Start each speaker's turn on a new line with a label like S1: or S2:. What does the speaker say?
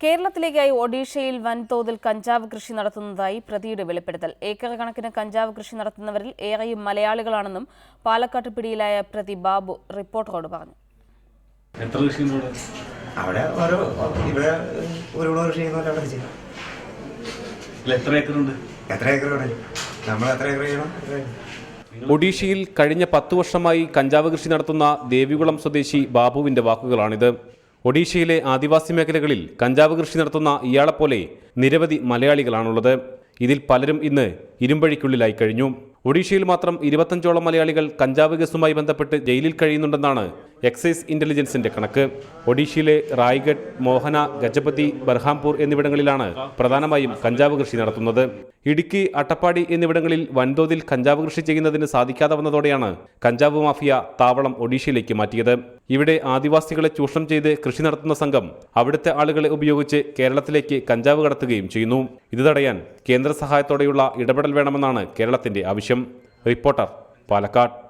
S1: കേരളത്തിലേക്കായി ഒഡീഷയിൽ വൻതോതിൽ കഞ്ചാവ് കൃഷി നടത്തുന്നതായി പ്രതിയുടെ വെളിപ്പെടുത്തൽ. ഏക്കർ കണക്കിന് കഞ്ചാവ് കൃഷി നടത്തുന്നവരിൽ ഏറെയും മലയാളികളാണെന്നും പാലക്കാട്ട് പിടിയിലായ പ്രതി ബാബു റിപ്പോർട്ടറോട് പറഞ്ഞു.
S2: ഒഡീഷയിൽ കഴിഞ്ഞ 10 വർഷമായി കഞ്ചാവ് കൃഷി നടത്തുന്ന ദേവികുളം സ്വദേശി ബാബുവിന്റെ വാക്കുകളാണിത്. ഒഡീഷയിലെ ആദിവാസി മേഖലകളിൽ കഞ്ചാവ് കൃഷി നടത്തുന്ന ഇയാളെപ്പോലെ നിരവധി മലയാളികളാണുള്ളത്. ഇതിൽ പലരും ഇന്ന് ഇരുമ്പഴിക്കുള്ളിലായി കഴിഞ്ഞു. ഒഡീഷയിൽ മാത്രം 25ഓളം മലയാളികൾ കഞ്ചാവ് കേസുമായി ബന്ധപ്പെട്ട് ജയിലിൽ കഴിയുന്നുണ്ടെന്നാണ് എക്സൈസ് ഇന്റലിജൻസിന്റെ കണക്ക്. ഒഡീഷയിലെ റായ്ഗഡ്, മോഹന, ഗജപതി, ബർഹാംപൂർ എന്നിവിടങ്ങളിലാണ് പ്രധാനമായും കഞ്ചാവ് കൃഷി നടത്തുന്നത്. ഇടുക്കി, അട്ടപ്പാടി എന്നിവിടങ്ങളിൽ വൻതോതിൽ കഞ്ചാവ് കൃഷി ചെയ്യുന്നതിന് സാധിക്കാതെ വന്നതോടെയാണ് കഞ്ചാവ് മാഫിയ താവളം ഒഡീഷയിലേക്ക് മാറ്റിയത്. ഇവിടെ ആദിവാസികളെ ചൂഷണം ചെയ്ത് കൃഷി നടത്തുന്ന സംഘം അവിടുത്തെ ആളുകളെ ഉപയോഗിച്ച് കേരളത്തിലേക്ക് കഞ്ചാവ് കടത്തുകയും ചെയ്യുന്നു. ഇത് തടയാൻ കേന്ദ്ര സഹായത്തോടെയുള്ള ഇടപെടൽ വേണമെന്നാണ് കേരളത്തിന്റെ ആവശ്യം. റിപ്പോർട്ടർ, പാലക്കാട്.